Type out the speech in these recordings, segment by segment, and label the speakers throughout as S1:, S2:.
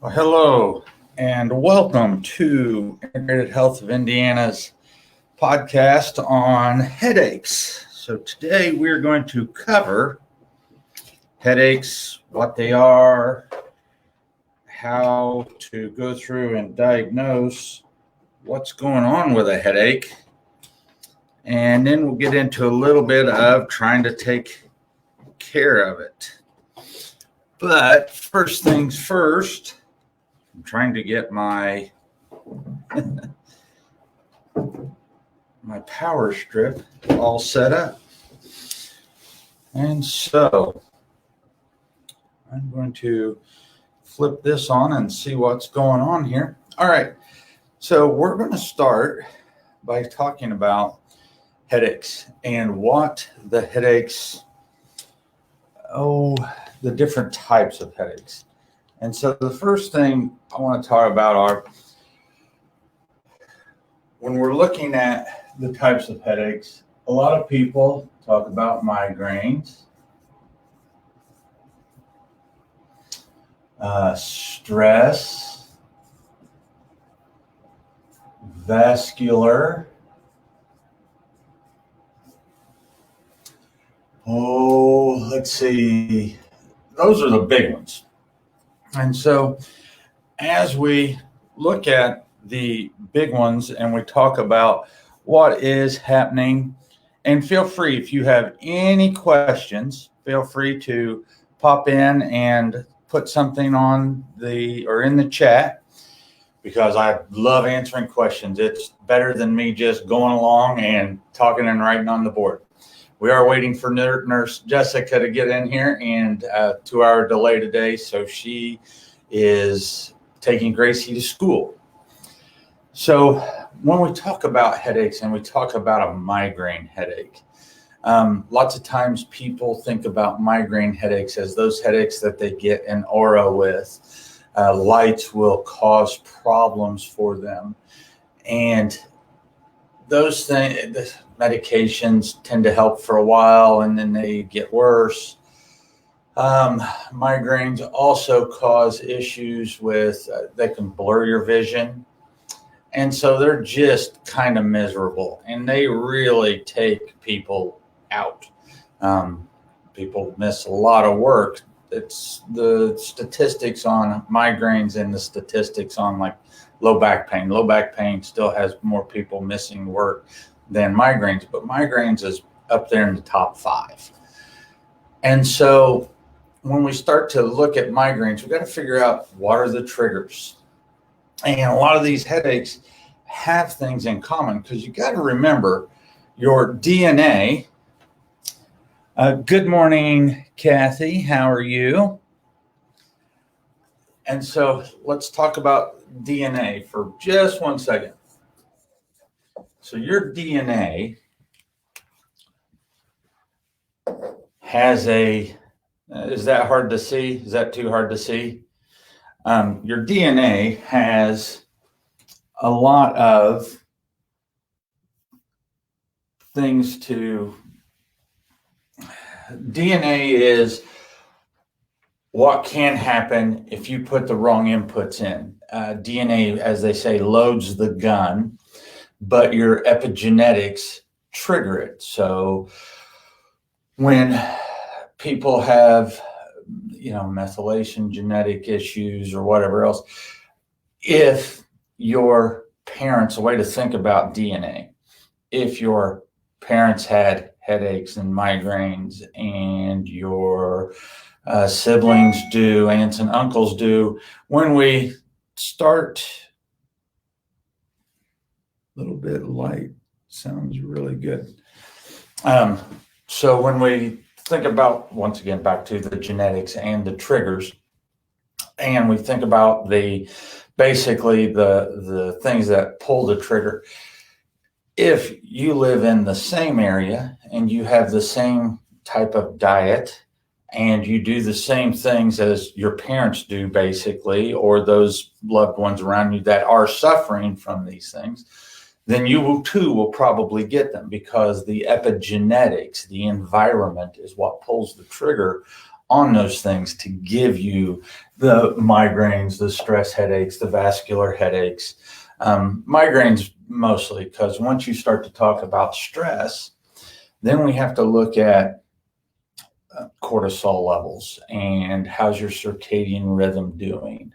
S1: Well, hello and welcome to Integrated Health of Indiana's podcast on headaches. So today we're going to cover headaches, what they are, how to go through and diagnose what's going on with a headache, and then we'll get into a little bit of trying to take care of it. But first things first, I'm trying to get my power strip all set up. And so I'm going to flip this on and see what's going on here. All right. So we're going to start by talking about headaches and what the headaches, the different types of headaches. And so the first thing I want to talk about are when we're looking at the types of headaches, a lot of people talk about migraines, stress, vascular, let's see, those are the big ones. And so as we look at the big ones and we talk about what is happening, and feel free, if you have any questions, feel free to pop in and put something on in the chat, because I love answering questions. It's better than me just going along and talking and writing on the board. We are waiting for Nurse Jessica to get in here, and 2-hour delay today, so she is taking Gracie to school. So when we talk about headaches and we talk about a migraine headache, lots of times people think about migraine headaches as those headaches that they get an aura with. Lights will cause problems for them. And those things, the medications tend to help for a while and then they get worse. Migraines also cause issues with, they can blur your vision. And so they're just kind of miserable and they really take people out. People miss a lot of work. It's the statistics on migraines and the statistics on like low back pain. Low back pain still has more people missing work than migraines, but migraines is up there in the top 5. And so when we start to look at migraines, we've got to figure out what are the triggers. And a lot of these headaches have things in common, because you got to remember your DNA. Good morning, Kathy. How are you? And so let's talk about DNA for just 1 second. So your DNA has is that hard to see? Is that too hard to see? Your DNA has a lot of things DNA is what can happen if you put the wrong inputs in. DNA, as they say, loads the gun, but your epigenetics trigger it. So when people have, methylation genetic issues or whatever else, if your parents, a way to think about DNA, if your parents had headaches and migraines and your siblings do, aunts and uncles do, when we start, a little bit light, sounds really good. So when we think about, once again, back to the genetics and the triggers, and we think about basically the things that pull the trigger. If you live in the same area and you have the same type of diet and you do the same things as your parents do, basically, or those loved ones around you that are suffering from these things, then you too will probably get them, because the epigenetics, the environment, is what pulls the trigger on those things to give you the migraines, the stress headaches, the vascular headaches. Migraines mostly, because once you start to talk about stress, then we have to look at cortisol levels and how's your circadian rhythm doing.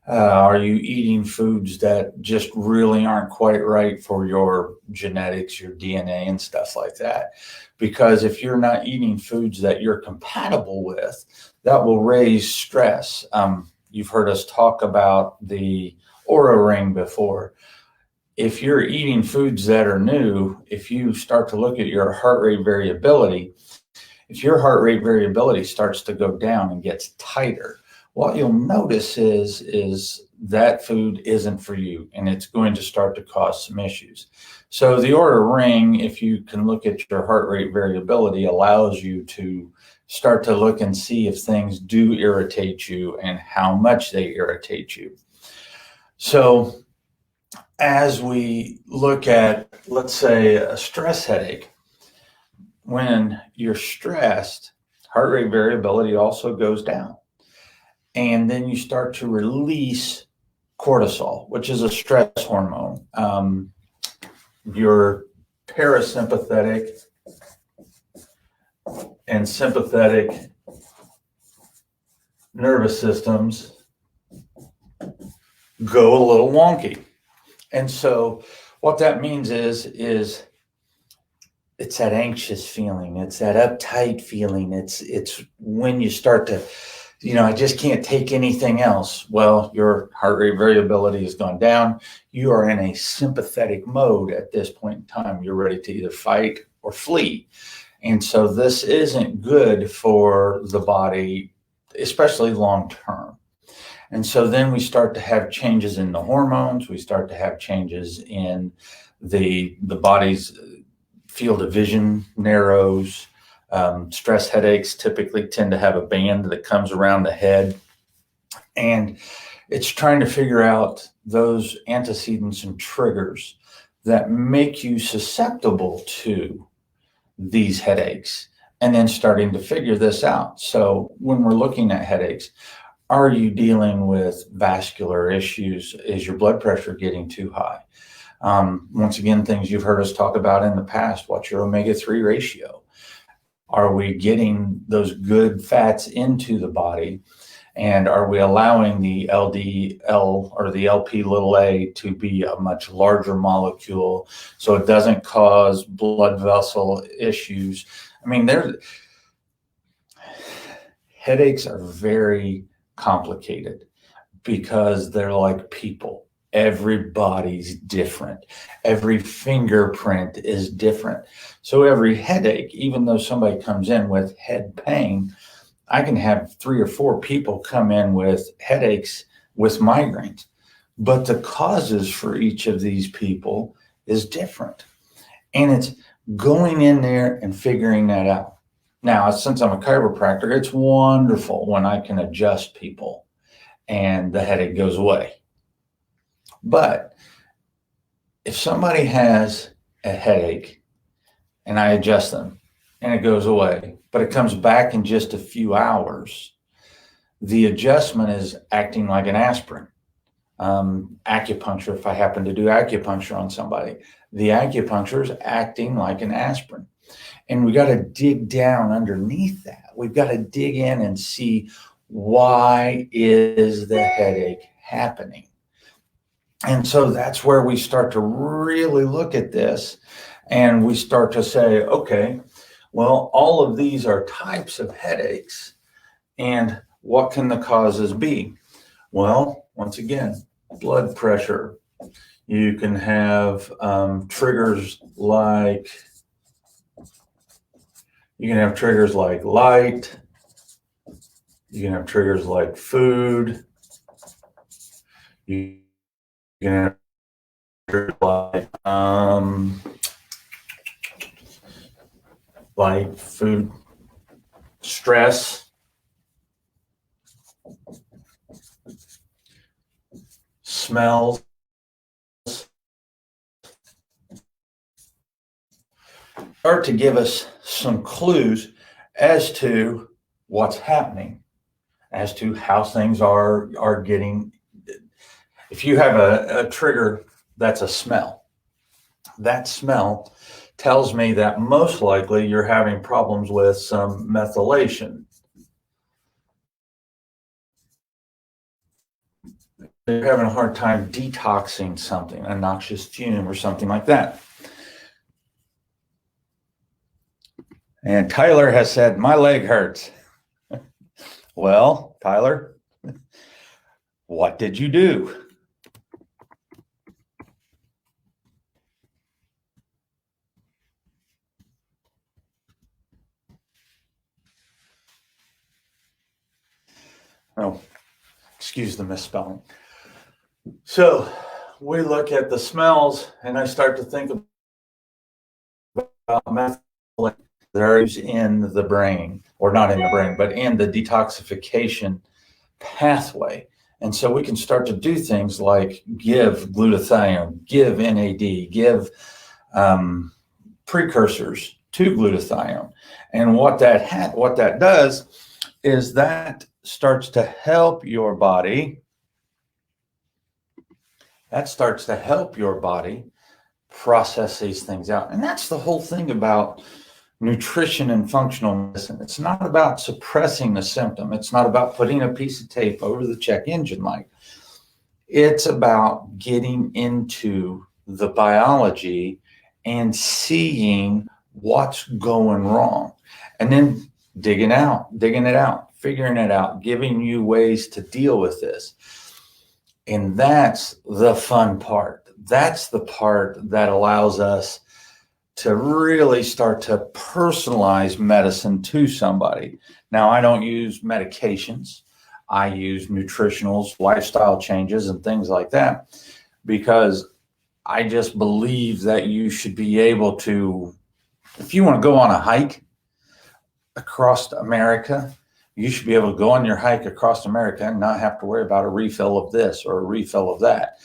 S1: Are you eating foods that just really aren't quite right for your genetics, your DNA, and stuff like that? Because if you're not eating foods that you're compatible with, that will raise stress. You've heard us talk about the Aura ring before. If you're eating foods that are new, if you start to look at your heart rate variability, if your heart rate variability starts to go down and gets tighter, what you'll notice is that food isn't for you, and it's going to start to cause some issues. So the Aura ring, if you can look at your heart rate variability, allows you to start to look and see if things do irritate you and how much they irritate you. So as we look at, let's say, a stress headache, when you're stressed, heart rate variability also goes down. And then you start to release cortisol, which is a stress hormone. Your parasympathetic and sympathetic nervous systems go a little wonky. And so what that means is it's that anxious feeling, it's that uptight feeling, it's when you start to, I just can't take anything else. Well, your heart rate variability has gone down. You are in a sympathetic mode at this point in time. You're ready to either fight or flee. And so this isn't good for the body, especially long term. And so then we start to have changes in the hormones. We start to have changes in the body's field of vision narrows. Stress headaches typically tend to have a band that comes around the head. And it's trying to figure out those antecedents and triggers that make you susceptible to these headaches, and then starting to figure this out. So when we're looking at headaches, are you dealing with vascular issues? Is your blood pressure getting too high? Once again, things you've heard us talk about in the past. What's your omega-3 ratio? Are we getting those good fats into the body? And are we allowing the LDL or the LP little a to be a much larger molecule so it doesn't cause blood vessel issues? I mean, headaches are very complicated because they're like people. Everybody's different. Every fingerprint is different. So every headache, even though somebody comes in with head pain, I can have 3 or 4 people come in with headaches with migraines, but the causes for each of these people is different. And it's going in there and figuring that out. Now, since I'm a chiropractor, it's wonderful when I can adjust people and the headache goes away. But if somebody has a headache and I adjust them and it goes away, but it comes back in just a few hours, the adjustment is acting like an aspirin. Acupuncture, if I happen to do acupuncture on somebody, the acupuncture is acting like an aspirin. And we got to dig down underneath that. We've got to dig in and see, why is the headache happening? And so that's where we start to really look at this, and we start to say, okay, well, all of these are types of headaches, and what can the causes be? Well, once again, blood pressure. You can have triggers like light. You can have triggers like food. You can have triggers like food, stress, smells, start to give us some clues as to what's happening as to how things are getting. If you have a trigger that's a smell, that smell tells me that most likely you're having problems with some methylation. You're having a hard time detoxing something, a noxious fume or something like that. And Tyler has said, my leg hurts. Well, Tyler, what did you do? Oh, excuse the misspelling. So we look at the smells, and I start to think about methylation. There's in the brain, or not in the brain, but in the detoxification pathway. And so we can start to do things like give glutathione, give NAD, give precursors to glutathione. And what that does is that starts to help your body. That starts to help your body process these things out. And that's the whole thing about nutrition and functional medicine. It's not about suppressing the symptom. It's not about putting a piece of tape over the check engine light. It's about getting into the biology and seeing what's going wrong, and then digging it out, figuring it out, giving you ways to deal with this. And that's the fun part. That's the part that allows us to really start to personalize medicine to somebody. Now, I don't use medications. I use nutritionals, lifestyle changes, and things like that, because I just believe that you should be able to, if you want to go on a hike across America, you should be able to go on your hike across America and not have to worry about a refill of this or a refill of that.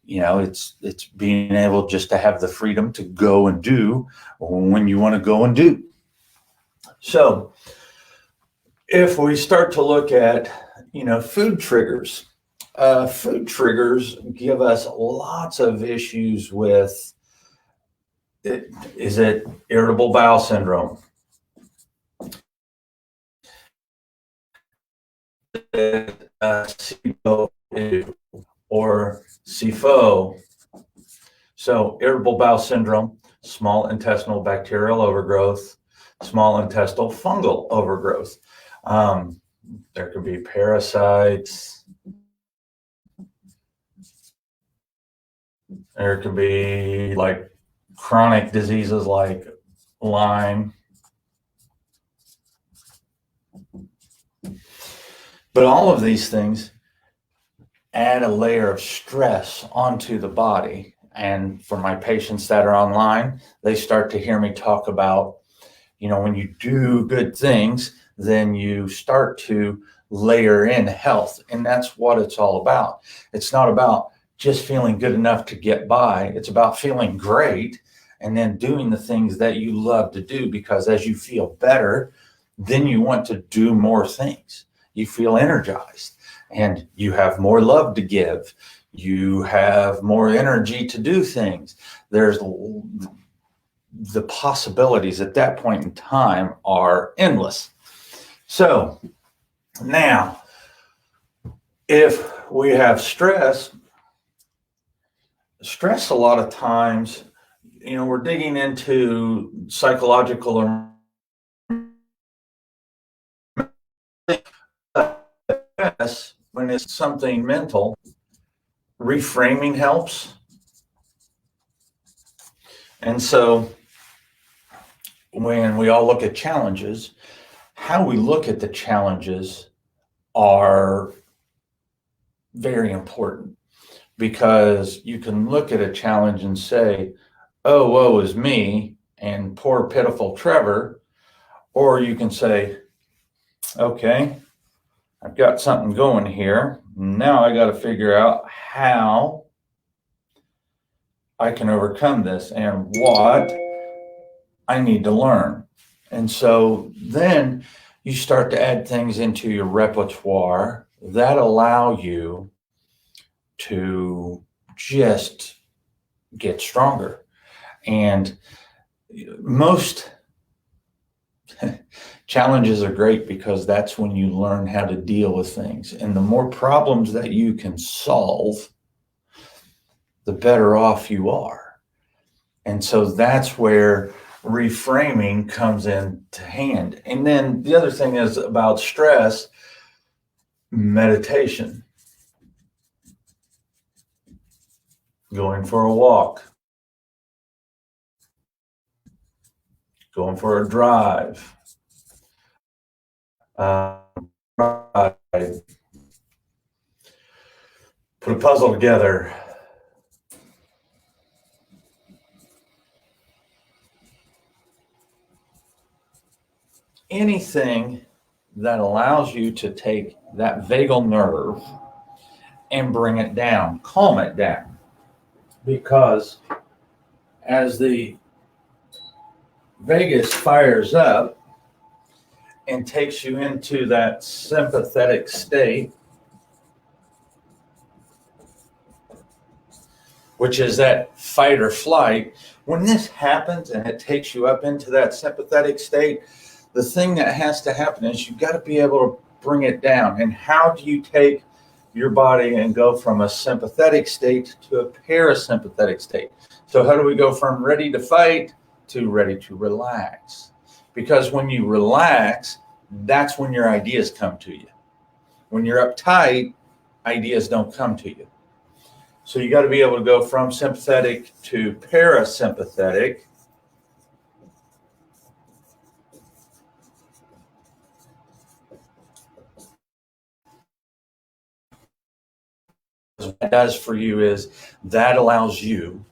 S1: You know, it's being able just to have the freedom to go and do when you want to go and do. So if we start to look at, food triggers give us lots of issues with it. Is it irritable bowel syndrome? Or SIFO. So irritable bowel syndrome, small intestinal bacterial overgrowth, small intestinal fungal overgrowth. There could be parasites. There could be like chronic diseases like Lyme. But all of these things add a layer of stress onto the body. And for my patients that are online, they start to hear me talk about, when you do good things, then you start to layer in health. And that's what it's all about. It's not about just feeling good enough to get by. It's about feeling great and then doing the things that you love to do, because as you feel better, then you want to do more things. You feel energized and you have more love to give. You have more energy to do things. There's the possibilities at that point in time are endless. So now, if we have stress a lot of times, we're digging into psychological or when it's something mental, reframing helps. And so when we all look at challenges, how we look at the challenges are very important, because you can look at a challenge and say, oh, woe is me and poor pitiful Trevor, or you can say, okay, I've got something going here. Now I got to figure out how I can overcome this and what I need to learn. And so then, you start to add things into your repertoire that allow you to just get stronger. And most challenges are great because that's when you learn how to deal with things. And the more problems that you can solve, the better off you are. And so that's where reframing comes into hand. And then the other thing is about stress, meditation, going for a walk, going for a drive, put a puzzle together. Anything that allows you to take that vagal nerve and bring it down, calm it down. Because as the vagus fires up and takes you into that sympathetic state, which is that fight or flight, when this happens and it takes you up into that sympathetic state, the thing that has to happen is you've got to be able to bring it down. And how do you take your body and go from a sympathetic state to a parasympathetic state? So how do we go from ready to fight to ready to relax? Because when you relax, that's when your ideas come to you. When you're uptight, ideas don't come to you. So you got to be able to go from sympathetic to parasympathetic. What that does for you is that allows you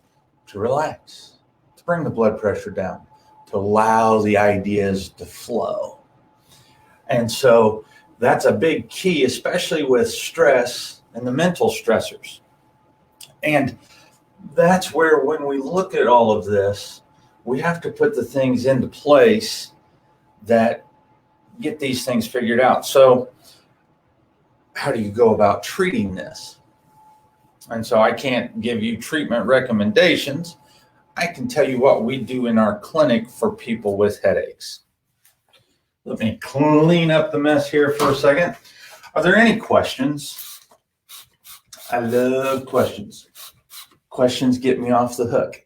S1: to relax, to bring the blood pressure down, to allow the ideas to flow. And so that's a big key, especially with stress and the mental stressors. And that's where when we look at all of this, we have to put the things into place that get these things figured out. So how do you go about treating this? And so I can't give you treatment recommendations. I can tell you what we do in our clinic for people with headaches. Let me clean up the mess here for a second. Are there any questions? I love questions. Questions get me off the hook.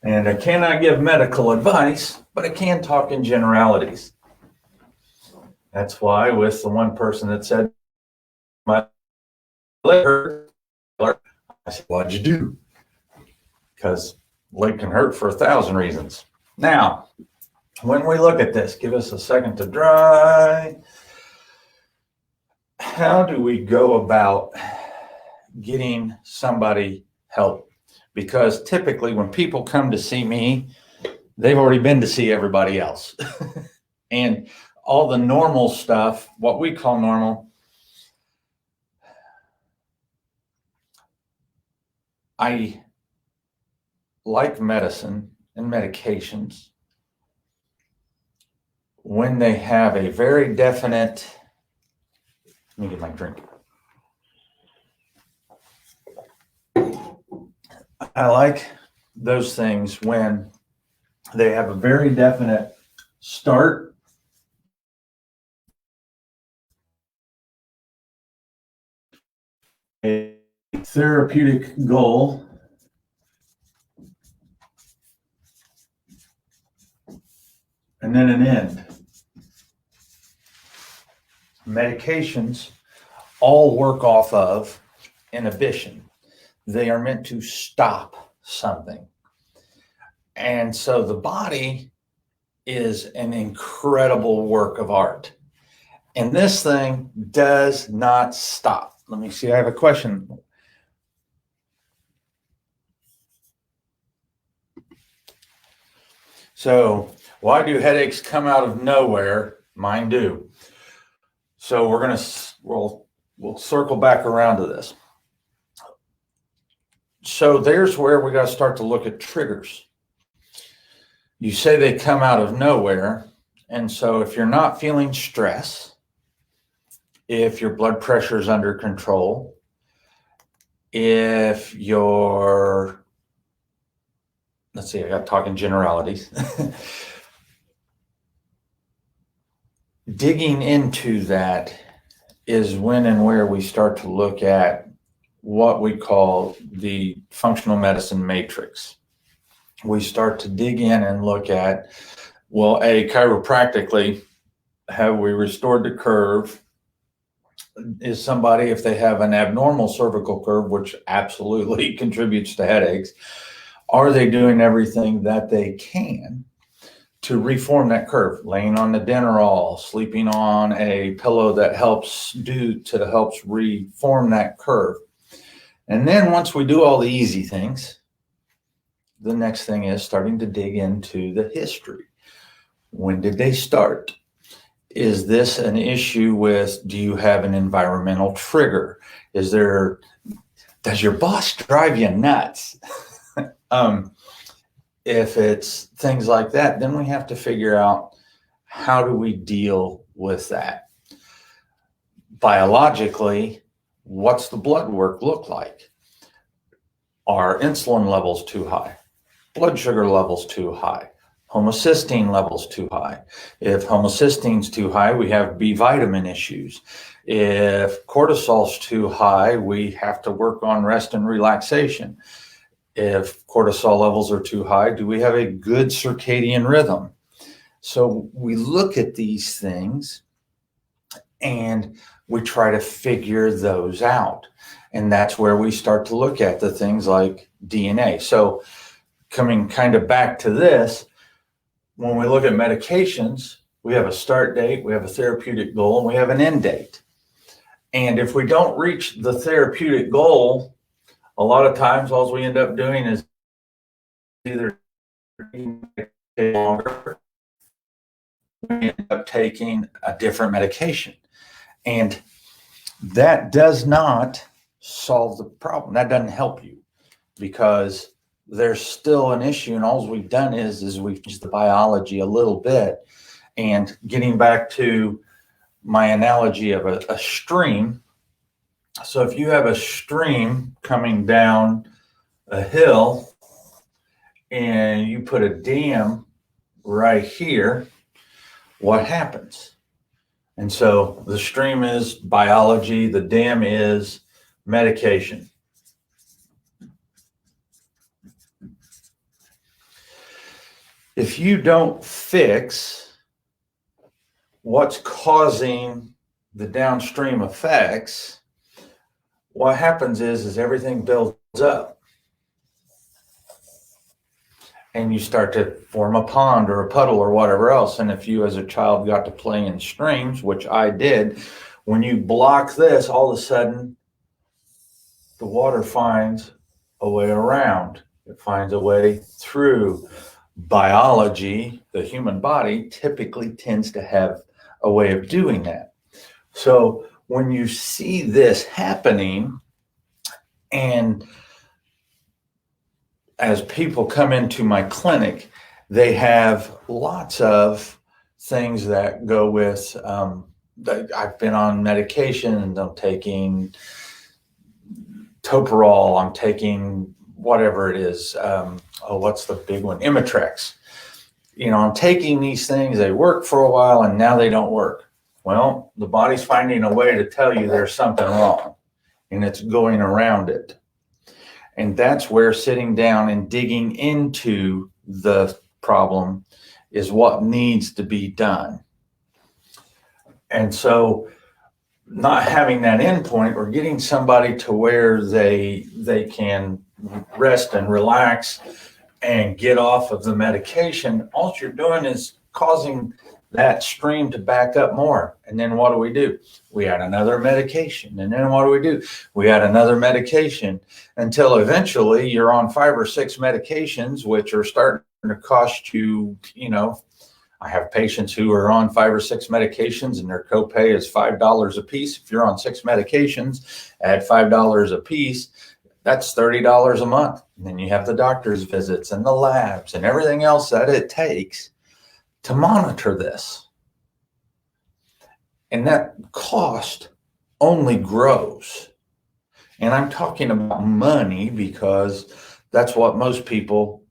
S1: And I cannot give medical advice, but I can talk in generalities. That's why with the one person that said, my leg hurt, I said, what'd you do? Because leg can hurt for 1,000 reasons. Now, when we look at this, give us a second to dry. How do we go about getting somebody help? Because typically when people come to see me, they've already been to see everybody else. And all the normal stuff, what we call normal, I like medicine and medications when they have a very definite, let me get my drink. I like those things when they have a very definite start, a therapeutic goal, and then an end. Medications all work off of inhibition. They are meant to stop something. And so the body is an incredible work of art. And this thing does not stop. Let me see, I have a question. So why do headaches come out of nowhere? Mine do. So we'll we'll circle back around to this. So there's where we got to start to look at triggers. You say they come out of nowhere. And so if you're not feeling stress, if your blood pressure is under control, if you're, let's see, I got talking generalities. Digging into that is when and where we start to look at what we call the functional medicine matrix. We start to dig in and look at, well, chiropractically, have we restored the curve? Is somebody, if they have an abnormal cervical curve, which absolutely contributes to headaches, are they doing everything that they can to reform that curve? Laying on the Denerol, sleeping on a pillow that helps reform that curve. And then once we do all the easy things, the next thing is starting to dig into the history. When did they start? Is this an issue with, do you have an environmental trigger? Does your boss drive you nuts? If it's things like that, then we have to figure out, how do we deal with that? Biologically, what's the blood work look like? Are insulin levels too high? Blood sugar levels too high? Homocysteine levels too high? If homocysteine's too high, we have B vitamin issues. If cortisol's too high, we have to work on rest and relaxation. If cortisol levels are too high, do we have a good circadian rhythm? So we look at these things and we try to figure those out. And that's where we start to look at the things like DNA. So coming kind of back to this, when we look at medications, we have a start date, we have a therapeutic goal, and we have an end date. And if we don't reach the therapeutic goal, a lot of times all we end up doing is either longer, we end up taking a different medication. And that does not solve the problem. That doesn't help you, because there's still an issue, and all we've done is we've changed the biology a little bit. And getting back to my analogy of a stream, so if you have a stream coming down a hill and you put a dam right here, what happens? And so the stream is biology, the dam is medication. If you don't fix what's causing the downstream effects, what happens is everything builds up. And you start to form a pond or a puddle or whatever else. And if you as a child got to play in streams, which I did, when you block this, all of a sudden the water finds a way around. It finds a way through. Biology, the human body, typically tends to have a way of doing that. So when you see this happening, and as people come into my clinic, they have lots of things that go with, I've been on medication and I'm taking Toprol, I'm taking whatever it is. What's the big one? Imitrex. I'm taking these things, they work for a while and now they don't work. Well, the body's finding a way to tell you there's something wrong and it's going around it. And that's where sitting down and digging into the problem is what needs to be done. And so not having that endpoint or getting somebody to where they can rest and relax and get off of the medication, all you're doing is causing that stream to back up more. And then what do? We add another medication. And then what do? We add another medication until eventually you're on 5 or 6 medications, which are starting to cost you, I have patients who are on 5 or 6 medications and their copay is $5 a piece. If you're on 6 medications at $5 a piece, that's $30 a month. And then you have the doctor's visits and the labs and everything else that it takes to monitor this. And that cost only grows. And I'm talking about money because that's what most people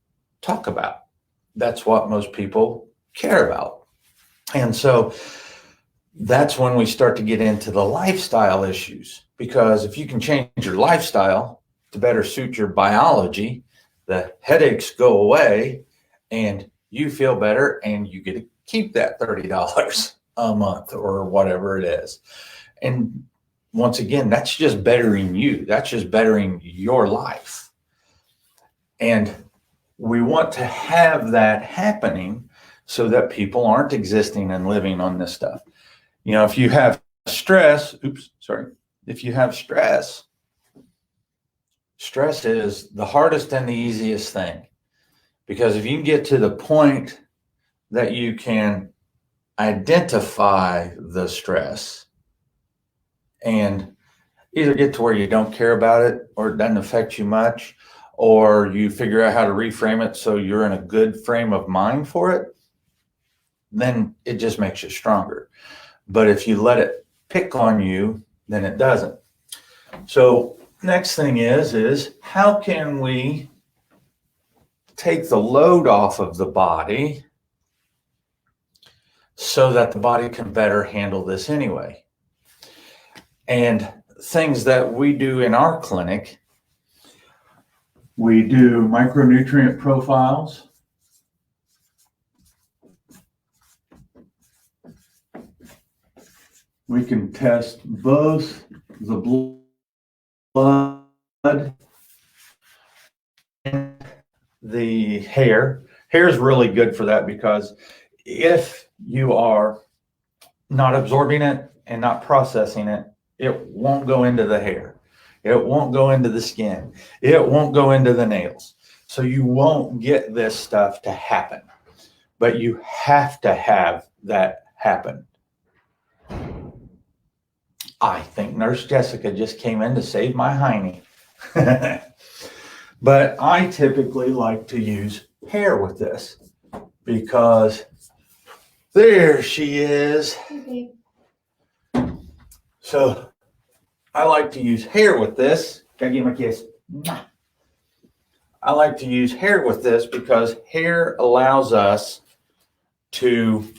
S1: talk about. That's what most people care about. And so that's when we start to get into the lifestyle issues, because if you can change your lifestyle to better suit your biology, the headaches go away and you feel better and you get to keep that $30 a month or whatever it is. And once again, that's just bettering you. That's just bettering your life. And we want to have that happening so that people aren't existing and living on this stuff. You know, if you have stress, if you have stress is the hardest and the easiest thing. Because if you can get to the point that you can identify the stress and either get to where you don't care about it or it doesn't affect you much, or you figure out how to reframe it so you're in a good frame of mind for it, then it just makes you stronger. But if you let it pick on you, then it doesn't. So next thing is how can we take the load off of the body so that the body can better handle this anyway? And things that we do in our clinic, we do micronutrient profiles. We can test both the blood and the hair. Hair is really good for that because if you are not absorbing it and not processing it, it won't go into the hair. It won't go into the skin. It won't go into the nails. So you won't get this stuff to happen. But you have to have that happen. I think Nurse Jessica just came in to save my hiney. But I typically like to use hair with this because there she is. Okay. So I like to use hair with this. Can I give him a kiss? I like to use hair with this because hair allows us to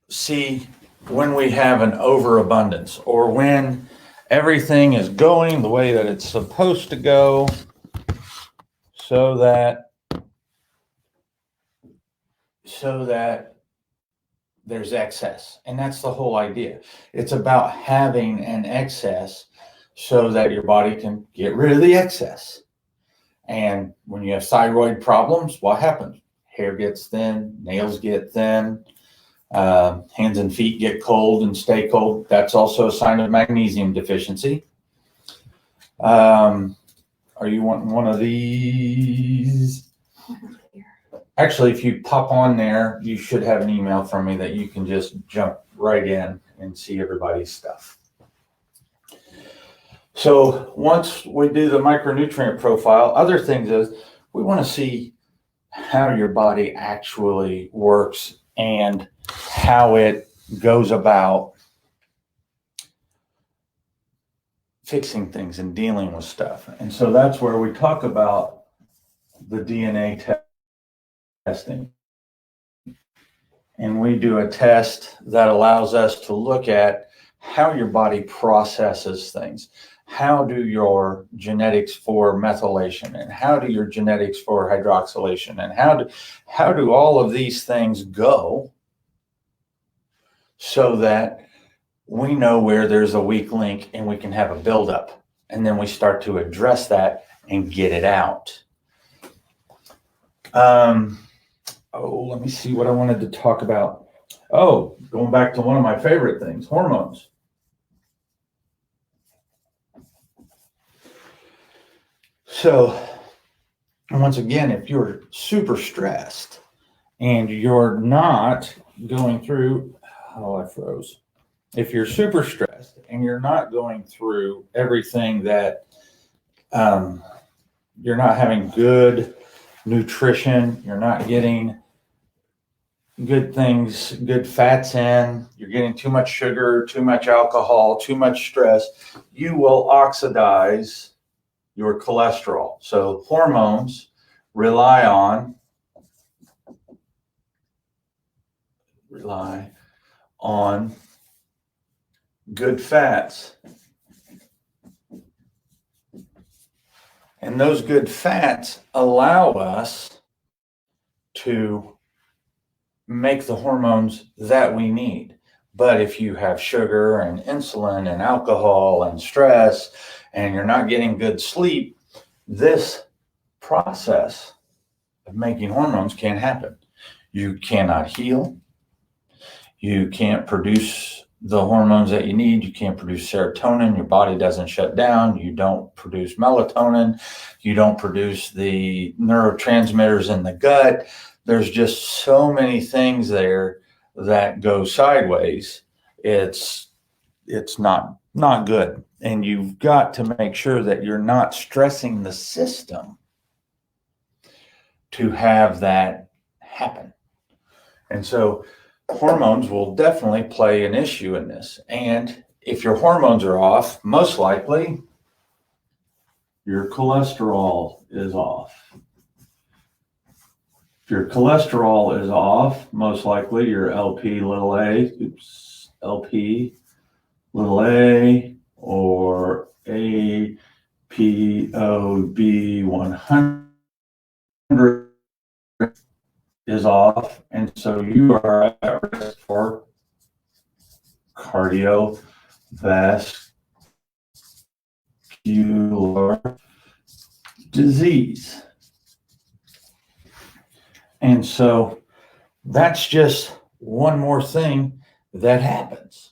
S1: see when we have an overabundance or when everything is going the way that it's supposed to go so that there's excess. And that's the whole idea. It's about having an excess so that your body can get rid of the excess. And when you have thyroid problems, what happens? Hair gets thin, nails get thin, hands and feet get cold and stay cold. That's also a sign of magnesium deficiency. Are you wanting one of these? Actually, if you pop on there, you should have an email from me that you can just jump right in and see everybody's stuff. So once we do the micronutrient profile, other things is we want to see how your body actually works and how it goes about fixing things and dealing with stuff. And so that's where we talk about the DNA testing. And we do a test that allows us to look at how your body processes things. How do your genetics for methylation and how do your genetics for hydroxylation and how do all of these things go so that we know where there's a weak link and we can have a buildup. And then we start to address that and get it out. Let me see what I wanted to talk about. Oh, going back to one of my favorite things, hormones. So once again, if you're super stressed and you're not going through, oh, I froze. If you're super stressed and you're not going through everything that you're not having good nutrition, you're not getting good things, good fats in, you're getting too much sugar, too much alcohol, too much stress, you will oxidize your cholesterol. So hormones rely on good fats. And those good fats allow us to make the hormones that we need. But if you have sugar and insulin and alcohol and stress and you're not getting good sleep, this process of making hormones can't happen. You cannot heal. You can't produce the hormones that you need. You can't produce serotonin. Your body doesn't shut down. You don't produce melatonin. You don't produce the neurotransmitters in the gut. There's just so many things there that go sideways. It's not good. And you've got to make sure that you're not stressing the system to have that happen. And so hormones will definitely play an issue in this. And if your hormones are off, most likely your cholesterol is off. If your cholesterol is off, most likely your LP little a or ApoB 100 is off, and so you are at risk for cardiovascular disease. And so that's just one more thing that happens.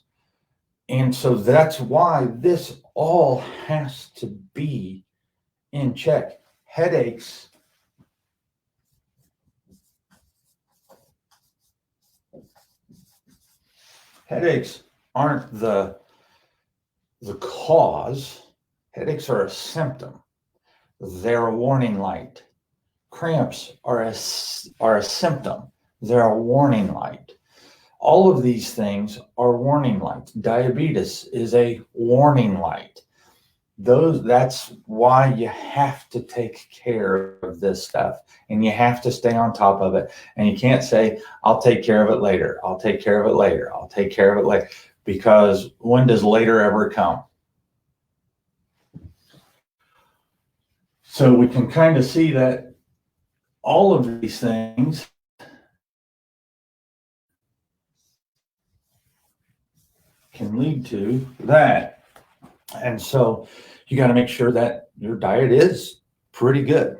S1: And so that's why this all has to be in check. Headaches aren't the cause. Headaches are a symptom. They're a warning light. Cramps are a symptom. They're a warning light. All of these things are warning lights. Diabetes is a warning light. That's why you have to take care of this stuff, and you have to stay on top of it. And you can't say, I'll take care of it later. I'll take care of it later. I'll take care of it later. Because when does later ever come? So we can kind of see that all of these things can lead to that. And so you got to make sure that your diet is pretty good.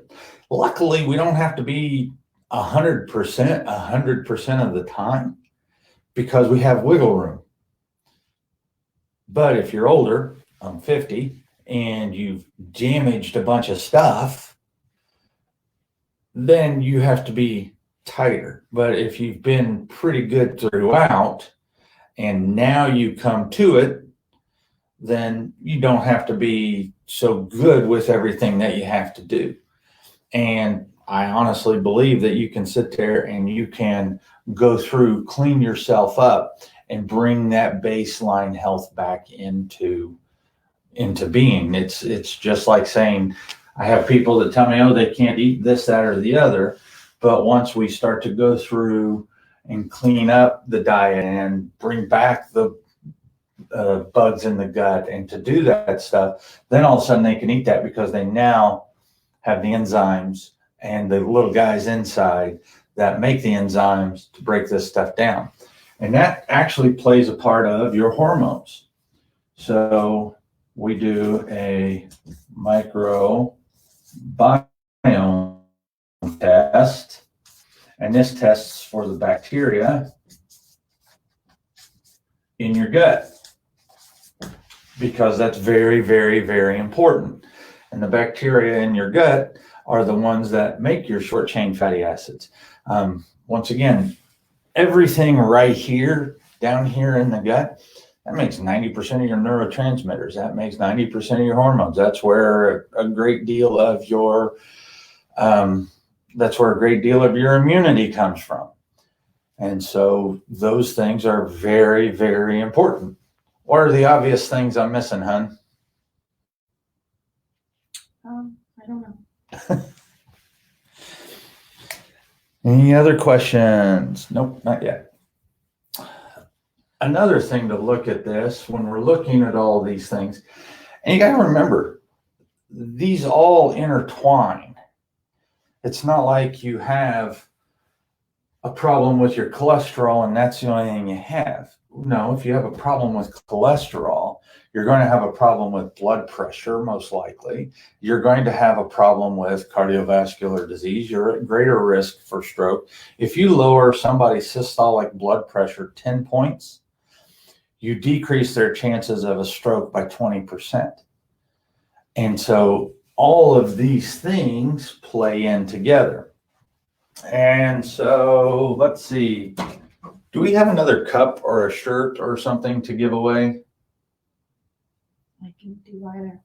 S1: Luckily, we don't have to be 100% of the time because we have wiggle room. But if you're older, I'm 50, and you've damaged a bunch of stuff, then you have to be tighter. But if you've been pretty good throughout, and now you come to it, then you don't have to be so good with everything that you have to do. And I honestly believe that you can sit there and you can go through, clean yourself up, and bring that baseline health back into being. It's just like saying, I have people that tell me, oh, they can't eat this, that, or the other. But once we start to go through and clean up the diet and bring back the bugs in the gut and to do that stuff, then all of a sudden they can eat that because they now have the enzymes and the little guys inside that make the enzymes to break this stuff down. And that actually plays a part of your hormones. So we do a microbiome test, and this tests for the bacteria in your gut, because that's very, very, very important. And the bacteria in your gut are the ones that make your short chain fatty acids. Once again, everything right here, down here in the gut, that makes 90% of your neurotransmitters. That makes 90% of your hormones. That's where a great deal of your immunity comes from. And so those things are very, very important. What are the obvious things I'm missing, hon?
S2: I don't know.
S1: Any other questions? Nope, not yet. Another thing to look at this when we're looking at all these things, and you got to remember, these all intertwine. It's not like you have a problem with your cholesterol and that's the only thing you have. No, if you have a problem with cholesterol, you're going to have a problem with blood pressure, most likely. You're going to have a problem with cardiovascular disease. You're at greater risk for stroke. If you lower somebody's systolic blood pressure 10 points, you decrease their chances of a stroke by 20%. And so all of these things play in together. And so let's see. Do we have another cup or a shirt or something to give away?
S2: I can do either.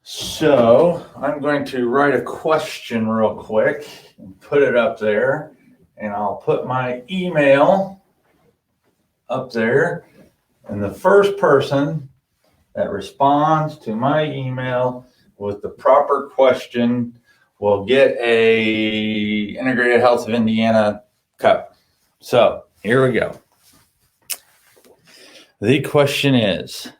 S1: So I'm going to write a question real quick and put it up there. And I'll put my email up there. And the first person that responds to my email with the proper question will get a Integrated Health of Indiana cup. So here we go. The question is,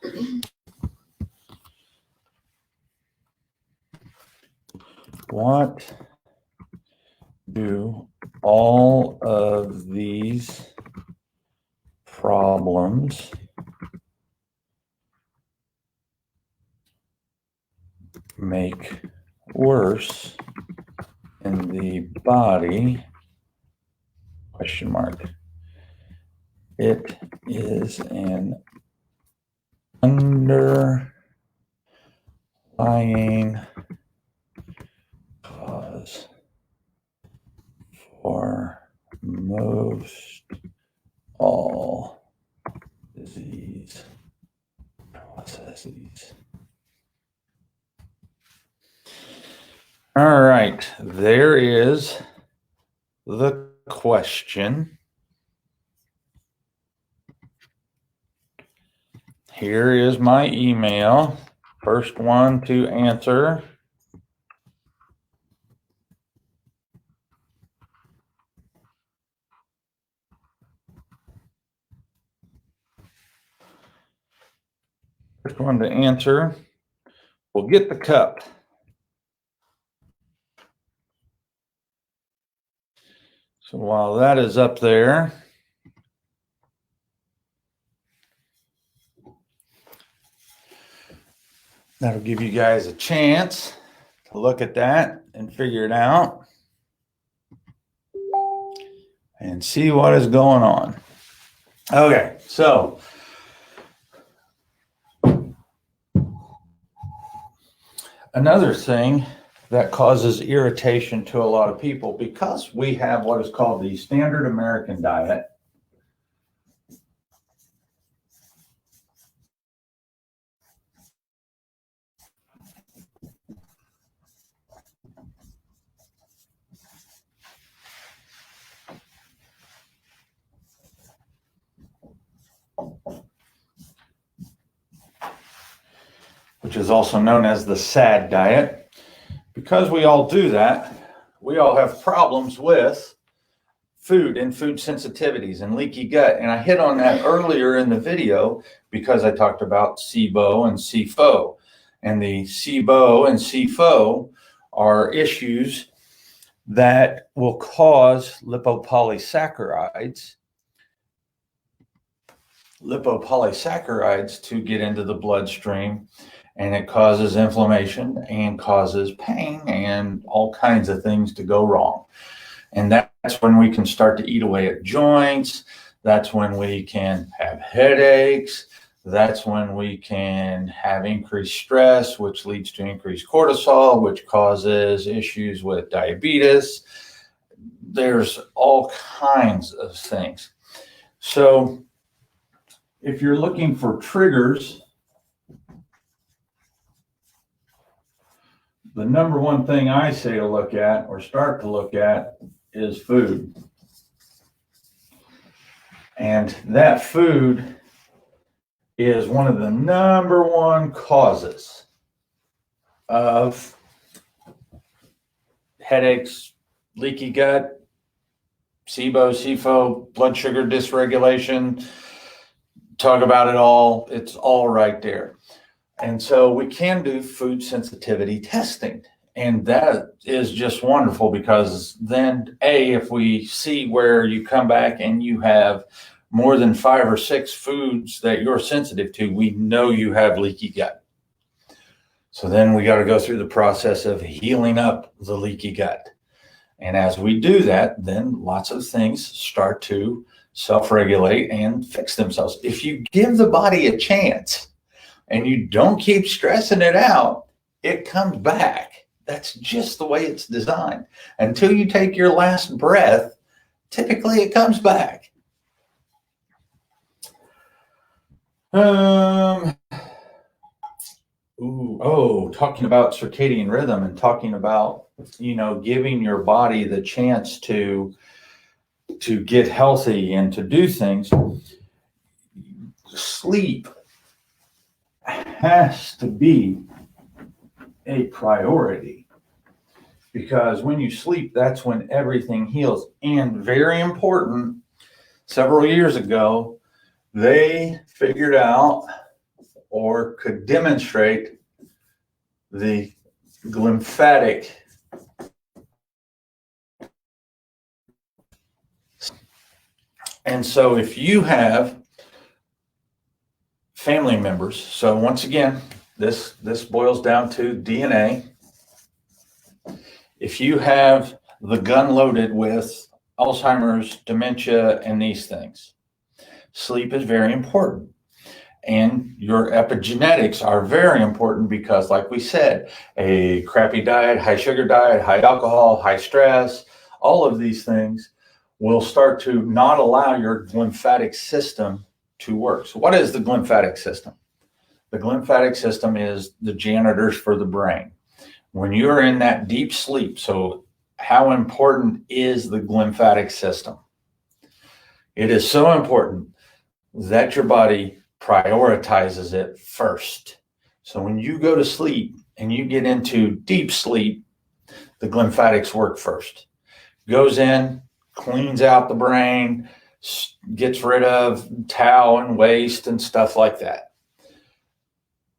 S1: what do all of these problems make worse in the body? Question mark. It is an underlying cause for most all disease processes. All right, there is the question. Here is my email. First one to answer. First one to answer will get the cup. So while that is up there, that'll give you guys a chance to look at that and figure it out and see what is going on. Okay, so another thing that causes irritation to a lot of people, because we have what is called the standard American diet, which is also known as the SAD diet. Because we all do that, we all have problems with food and food sensitivities and leaky gut. And I hit on that earlier in the video because I talked about SIBO and SIFO. And the SIBO and SIFO are issues that will cause lipopolysaccharides to get into the bloodstream, and it causes inflammation and causes pain and all kinds of things to go wrong. And that's when we can start to eat away at joints. That's when we can have headaches. That's when we can have increased stress, which leads to increased cortisol, which causes issues with diabetes. There's all kinds of things. So if you're looking for triggers, the number one thing I say to look at or start to look at is food. And that food is one of the number one causes of headaches, leaky gut, SIBO, SIFO, blood sugar dysregulation. Talk about it all. It's all right there. And so we can do food sensitivity testing. And that is just wonderful because then, if we see where you come back and you have more than 5 or 6 foods that you're sensitive to, we know you have leaky gut. So then we got to go through the process of healing up the leaky gut. And as we do that, then lots of things start to self-regulate and fix themselves. If you give the body a chance and you don't keep stressing it out, it comes back. That's just the way it's designed. Until you take your last breath, typically it comes back. Talking about circadian rhythm and talking about, giving your body the chance to get healthy and to do things. Sleep has to be a priority because when you sleep, that's when everything heals. And very important, several years ago, they figured out or could demonstrate the glymphatic and so if you have family members, so once again, this boils down to DNA. If you have the gun loaded with Alzheimer's, dementia, and these things, sleep is very important. And your epigenetics are very important because, like we said, a crappy diet, high sugar diet, high alcohol, high stress, all of these things will start to not allow your glymphatic system to work. So what is the glymphatic system? The glymphatic system is the janitors for the brain. When you're in that deep sleep, so how important is the glymphatic system? It is so important that your body prioritizes it first. So when you go to sleep and you get into deep sleep, the glymphatics work first. Goes in, cleans out the brain, gets rid of tau and waste and stuff like that,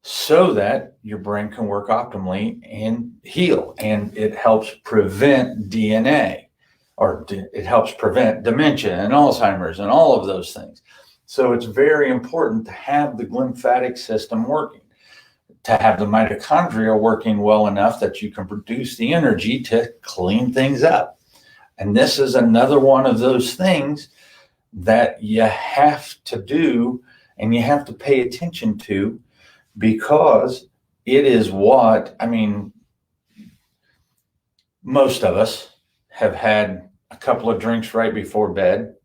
S1: so that your brain can work optimally and heal. And it helps prevent DNA, or it helps prevent dementia and Alzheimer's and all of those things. So it's very important to have the glymphatic system working, to have the mitochondria working well enough that you can produce the energy to clean things up. And this is another one of those things that you have to do and you have to pay attention to, because it is most of us have had a couple of drinks right before bed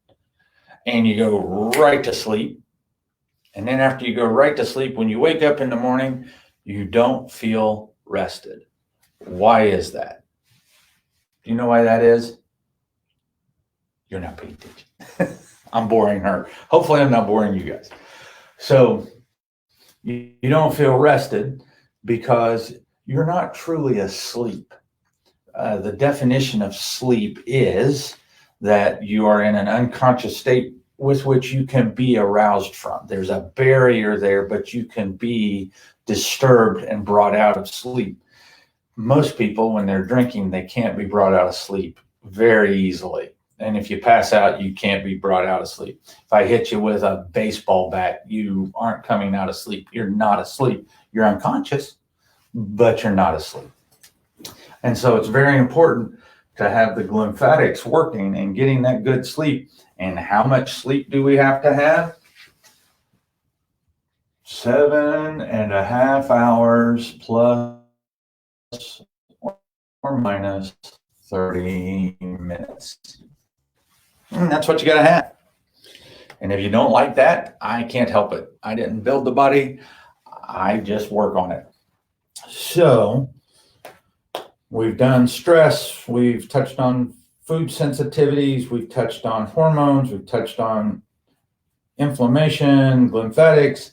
S1: and you go right to sleep. And then after you go right to sleep, when you wake up in the morning, you don't feel rested. Why is that? Do you know why that is? You're not paying attention. I'm boring her. Hopefully I'm not boring you guys. So you don't feel rested because you're not truly asleep. The definition of sleep is that you are in an unconscious state with which you can be aroused from. There's a barrier there, but you can be disturbed and brought out of sleep. Most people, when they're drinking, they can't be brought out of sleep very easily. And if you pass out, you can't be brought out of sleep. If I hit you with a baseball bat, you aren't coming out of sleep. You're not asleep. You're unconscious, but you're not asleep. And so it's very important to have the glymphatics working and getting that good sleep. And how much sleep do we have to have? 7.5 hours plus or minus 30 minutes. And that's what you got to have. And if you don't like that, I can't help it. I didn't build the body. I just work on it. So we've done stress. We've touched on food sensitivities. We've touched on hormones. We've touched on inflammation, lymphatics.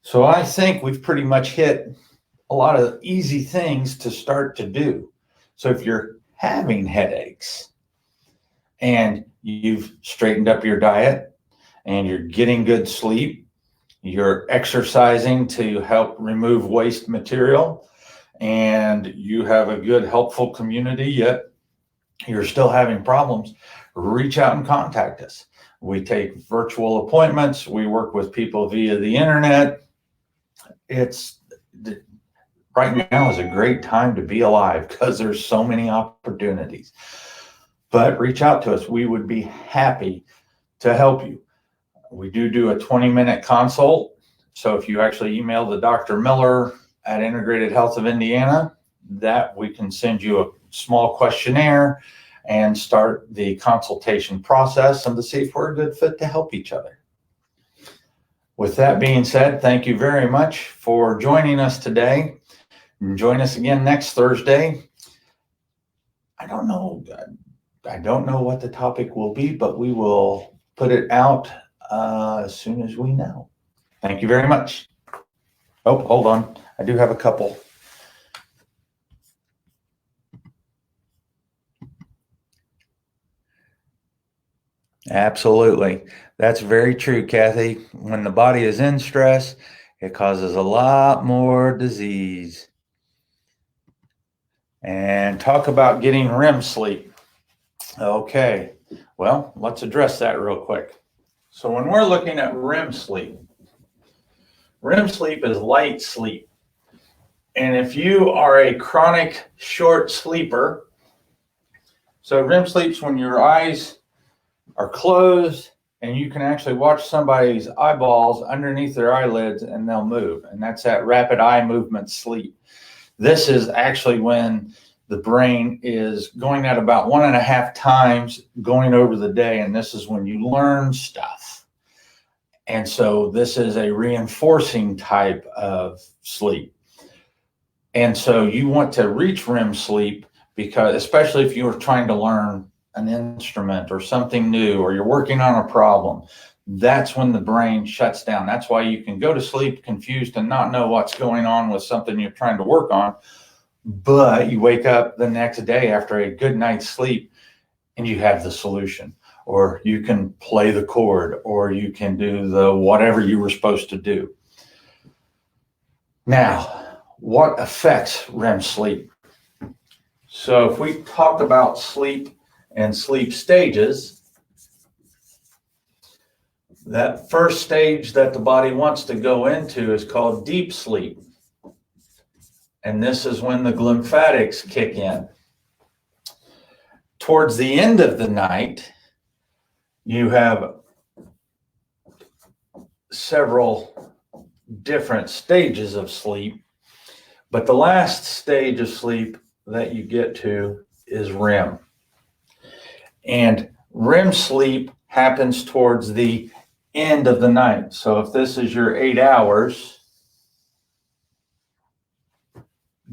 S1: So I think we've pretty much hit a lot of easy things to start to do. So if you're having headaches and you've straightened up your diet and you're getting good sleep, you're exercising to help remove waste material, and you have a good, helpful community, yet you're still having problems, reach out and contact us. We take virtual appointments. We work with people via the internet. Right now is a great time to be alive because there's so many opportunities. But reach out to us. We would be happy to help you. We do a 20-minute consult. So if you actually email the Dr. Miller at Integrated Health of Indiana, that we can send you a small questionnaire and start the consultation process and to see if we're a good fit to help each other. With that being said, thank you very much for joining us today. Join us again next Thursday. I don't know what the topic will be, but we will put it out as soon as we know. Thank you very much. Oh, hold on. I do have a couple. Absolutely. That's very true, Kathy. When the body is in stress, it causes a lot more disease. And talk about getting REM sleep. Okay, well, let's address that real quick. So when we're looking at REM sleep is light sleep. And if you are a chronic short sleeper, so REM sleep's when your eyes are closed and you can actually watch somebody's eyeballs underneath their eyelids and they'll move. And that's that rapid eye movement sleep. This is actually when the brain is going at about 1.5 times going over the day. And this is when you learn stuff. And so this is a reinforcing type of sleep. And so you want to reach REM sleep because, especially if you are trying to learn an instrument or something new, or you're working on a problem, that's when the brain shuts down. That's why you can go to sleep confused and not know what's going on with something you're trying to work on. But you wake up the next day after a good night's sleep and you have the solution, or you can play the chord, or you can do the whatever you were supposed to do. Now, what affects REM sleep? So if we talk about sleep and sleep stages, that first stage that the body wants to go into is called deep sleep. And this is when the lymphatics kick in. Towards the end of the night, you have several different stages of sleep, but the last stage of sleep that you get to is REM. And REM sleep happens towards the end of the night. So if this is your 8 hours,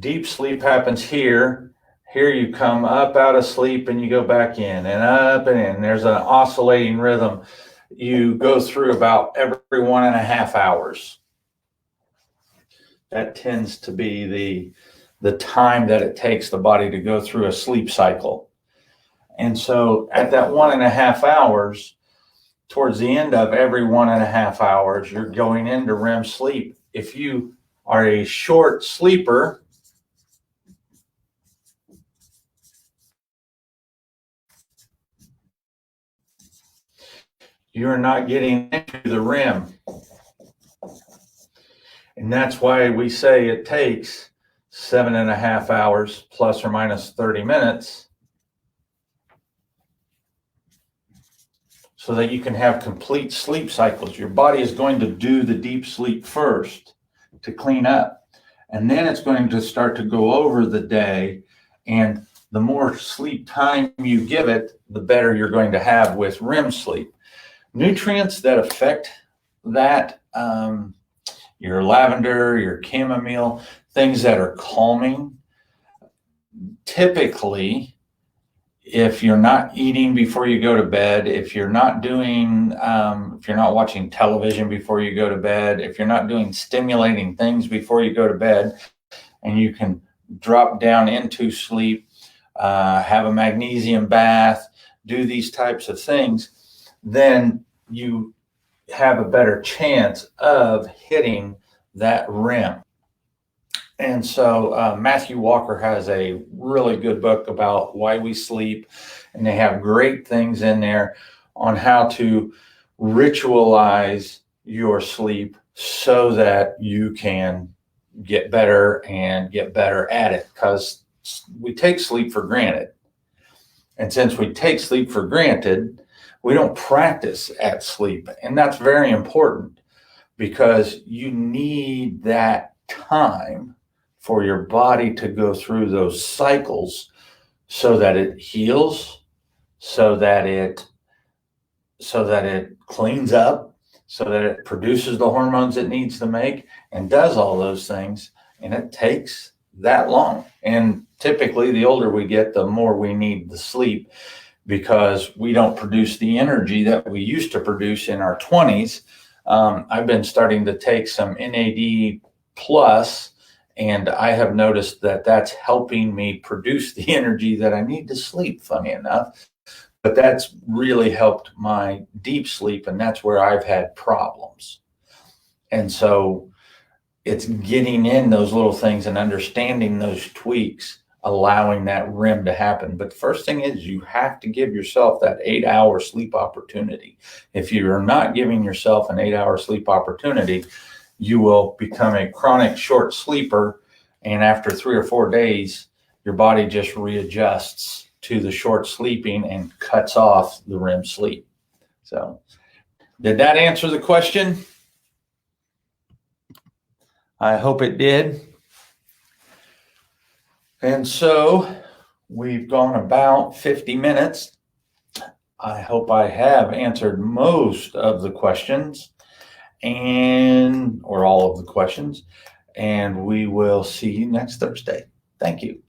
S1: deep sleep happens here. Here you come up out of sleep and you go back in and up and in. There's an oscillating rhythm. You go through about every 1.5 hours. That tends to be the time that it takes the body to go through a sleep cycle. And so at that 1.5 hours, towards the end of every 1.5 hours, you're going into REM sleep. If you are a short sleeper, you're not getting into the REM. And that's why we say it takes 7.5 hours plus or minus 30 minutes. so that you can have complete sleep cycles. Your body is going to do the deep sleep first to clean up, and then it's going to start to go over the day. And the more sleep time you give it, the better you're going to have with REM sleep. Nutrients that affect that, your lavender, your chamomile, things that are calming. Typically, if you're not eating before you go to bed, if you're not doing, if you're not watching television before you go to bed, if you're not doing stimulating things before you go to bed, and you can drop down into sleep, have a magnesium bath, do these types of things, then you have a better chance of hitting that REM. And so Matthew Walker has a really good book about why we sleep, and they have great things in there on how to ritualize your sleep so that you can get better and get better at it, because we take sleep for granted. And since we take sleep for granted, we don't practice at sleep. And that's very important, because you need that time for your body to go through those cycles so that it heals, so that it cleans up, so that it produces the hormones it needs to make, and does all those things. And it takes that long. And typically, the older we get, the more we need the sleep, because we don't produce the energy that we used to produce in our 20s. I've been starting to take some NAD plus, and I have noticed that that's helping me produce the energy that I need to sleep, funny enough. But that's really helped my deep sleep, and that's where I've had problems. And so it's getting in those little things and understanding those tweaks, allowing that REM to happen. But the first thing is, you have to give yourself that 8-hour sleep opportunity. If you're not giving yourself an 8-hour sleep opportunity, you will become a chronic short sleeper. And after 3 or 4 days, your body just readjusts to the short sleeping and cuts off the REM sleep. So, did that answer the question? I hope it did. And so we've gone about 50 minutes. I hope I have answered most of the questions, or all of the questions, and we will see you next Thursday. Thank you.